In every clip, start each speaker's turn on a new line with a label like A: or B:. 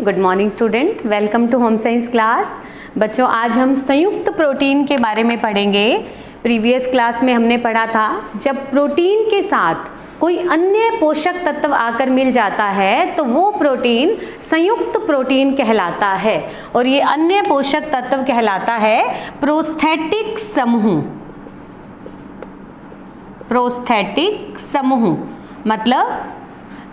A: Good morning student, welcome to home science class. बच्चों, आज हम संयुक्त प्रोटीन के बारे में पढ़ेंगे। प्रीवियस क्लास में हमने पढ़ा था जब प्रोटीन के साथ कोई अन्य पोषक तत्व आकर मिल जाता है तो वो प्रोटीन संयुक्त प्रोटीन कहलाता है और ये अन्य पोषक तत्व कहलाता है प्रोस्थेटिक समूह। प्रोस्थेटिक समूह मतलब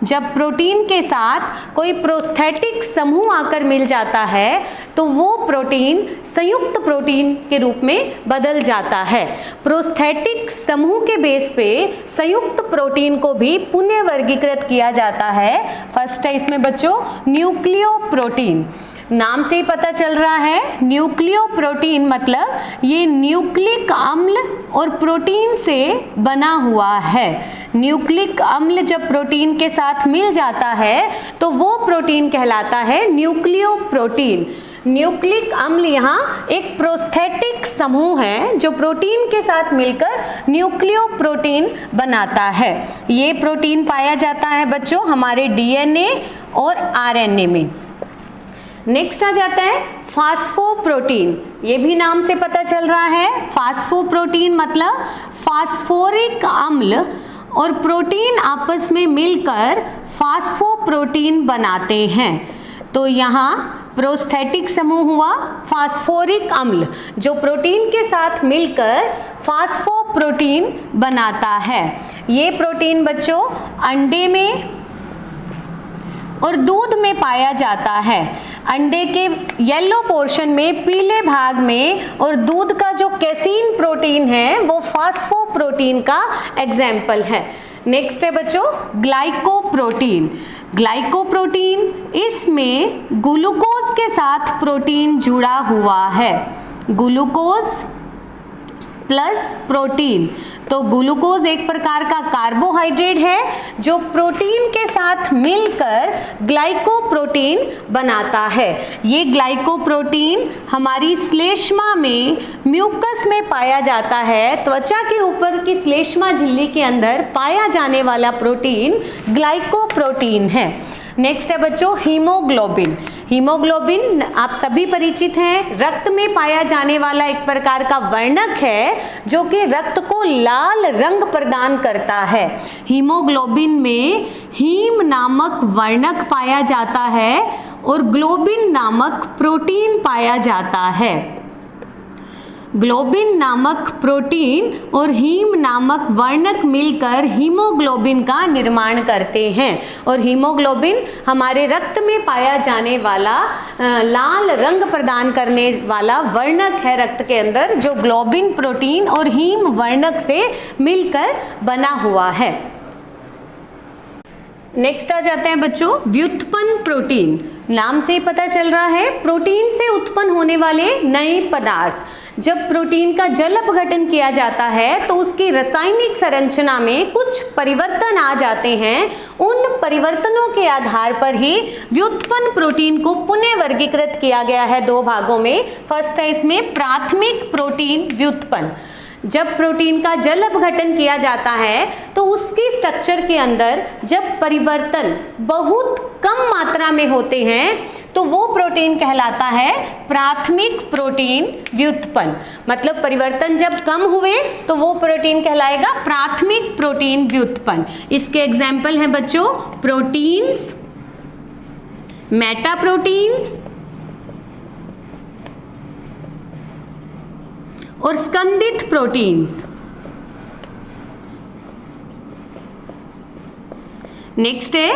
A: जब प्रोटीन के साथ कोई प्रोस्थेटिक समूह आकर मिल जाता है तो वो प्रोटीन संयुक्त प्रोटीन के रूप में बदल जाता है। प्रोस्थेटिक समूह के बेस पे संयुक्त प्रोटीन को भी पुनः वर्गीकृत किया जाता है। फर्स्ट है इसमें बच्चों न्यूक्लियोप्रोटीन। नाम से ही पता चल रहा है न्यूक्लियोप्रोटीन मतलब ये न्यूक्लिक अम्ल और प्रोटीन से बना हुआ है। न्यूक्लिक अम्ल जब प्रोटीन के साथ मिल जाता है तो वो प्रोटीन कहलाता है न्यूक्लियोप्रोटीन। न्यूक्लिक अम्ल यहाँ एक प्रोस्थेटिक समूह है जो प्रोटीन के साथ मिलकर न्यूक्लियोप्रोटीन बनाता है। ये प्रोटीन पाया जाता है बच्चों हमारे डीएनए और आरएनए में। नेक्स्ट आ जाता है फास्फोप्रोटीन। ये भी नाम से पता चल रहा है फास्फोप्रोटीन मतलब फास्फोरिक अम्ल और प्रोटीन आपस में मिलकर फास्फोप्रोटीन बनाते हैं। तो यहाँ प्रोस्थेटिक समूह हुआ फास्फोरिक अम्ल जो प्रोटीन के साथ मिलकर फास्फोप्रोटीन बनाता है। ये प्रोटीन बच्चों अंडे में और दूध में पाया जाता है। अंडे के येलो पोर्शन में पीले भाग में और दूध का जो कैसीन प्रोटीन है वो फास्फोप्रोटीन का एग्जाम्पल है। नेक्स्ट है बच्चों ग्लाइकोप्रोटीन। ग्लाइकोप्रोटीन इसमें ग्लूकोज के साथ प्रोटीन जुड़ा हुआ है। Glucose plus protein. तो ग्लूकोज एक प्रकार का कार्बोहाइड्रेट है जो प्रोटीन के साथ मिलकर ग्लाइकोप्रोटीन बनाता है। ये ग्लाइकोप्रोटीन हमारी श्लेष्मा में म्यूकस में पाया जाता है। त्वचा के ऊपर की श्लेष्मा झिल्ली के अंदर पाया जाने वाला प्रोटीन ग्लाइकोप्रोटीन है। नेक्स्ट है बच्चों हीमोग्लोबिन। हीमोग्लोबिन आप सभी परिचित हैं, रक्त में पाया जाने वाला एक प्रकार का वर्णक है जो कि रक्त को लाल रंग प्रदान करता है। हीमोग्लोबिन में हीम नामक वर्णक पाया जाता है और ग्लोबिन नामक प्रोटीन पाया जाता है। ग्लोबिन नामक प्रोटीन और हीम नामक वर्णक मिलकर हीमोग्लोबिन का निर्माण करते हैं और हीमोग्लोबिन हमारे रक्त में पाया जाने वाला लाल रंग प्रदान करने वाला वर्णक है रक्त के अंदर जो ग्लोबिन प्रोटीन और हीम वर्णक से मिलकर बना हुआ है। नेक्स्ट आ जाते हैं बच्चों व्युत्पन्न प्रोटीन। नाम से ही पता चल रहा है प्रोटीन से उत्पन्न होने वाले नए पदार्थ। जब प्रोटीन का जल अपघटन किया जाता है तो उसकी रासायनिक संरचना में कुछ परिवर्तन आ जाते हैं। उन परिवर्तनों के आधार पर ही व्युत्पन्न प्रोटीन को पुनः वर्गीकृत किया गया है दो भागों में। फर्स्ट है इसमें प्राथमिक प्रोटीन व्युत्पन्न। जब प्रोटीन का जल अपघटन किया जाता है तो उसकी स्ट्रक्चर के अंदर जब परिवर्तन बहुत कम मात्रा में होते हैं तो वो प्रोटीन कहलाता है प्राथमिक प्रोटीन व्युत्पन्न। मतलब परिवर्तन जब कम हुए तो वो प्रोटीन कहलाएगा प्राथमिक प्रोटीन व्युत्पन्न। इसके एग्जाम्पल हैं बच्चों प्रोटीन्स, मेटाप्रोटीन्स और स्कंदित प्रोटीन्स। नेक्स्ट है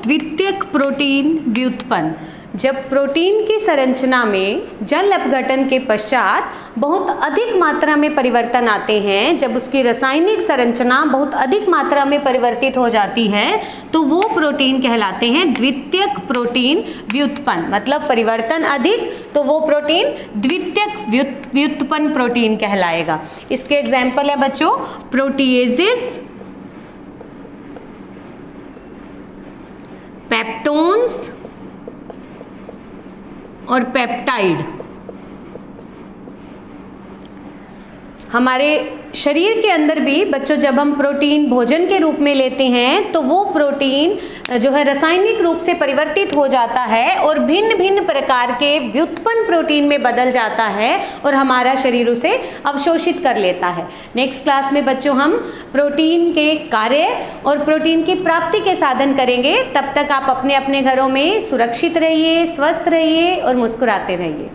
A: द्वितीयक प्रोटीन व्युत्पन्न। जब प्रोटीन की संरचना में जल अपघटन के पश्चात बहुत अधिक मात्रा में परिवर्तन आते हैं, जब उसकी रासायनिक संरचना बहुत अधिक मात्रा में परिवर्तित हो जाती है तो वो प्रोटीन कहलाते हैं द्वितीयक प्रोटीन व्युत्पन्न। मतलब परिवर्तन अधिक तो वो प्रोटीन द्वितीयक व्युत्पन्न प्रोटीन कहलाएगा। इसके एग्जाम्पल है बच्चों प्रोटीएजेस, पेप्टोन्स और पेप्टाइड। हमारे शरीर के अंदर भी बच्चों जब हम प्रोटीन भोजन के रूप में लेते हैं तो वो प्रोटीन जो है रासायनिक रूप से परिवर्तित हो जाता है और भिन्न भिन्न प्रकार के व्युत्पन्न प्रोटीन में बदल जाता है और हमारा शरीर उसे अवशोषित कर लेता है। नेक्स्ट क्लास में बच्चों हम प्रोटीन के कार्य और प्रोटीन की प्राप्ति के साधन करेंगे। तब तक आप अपने अपने घरों में सुरक्षित रहिए, स्वस्थ रहिए और मुस्कुराते रहिए।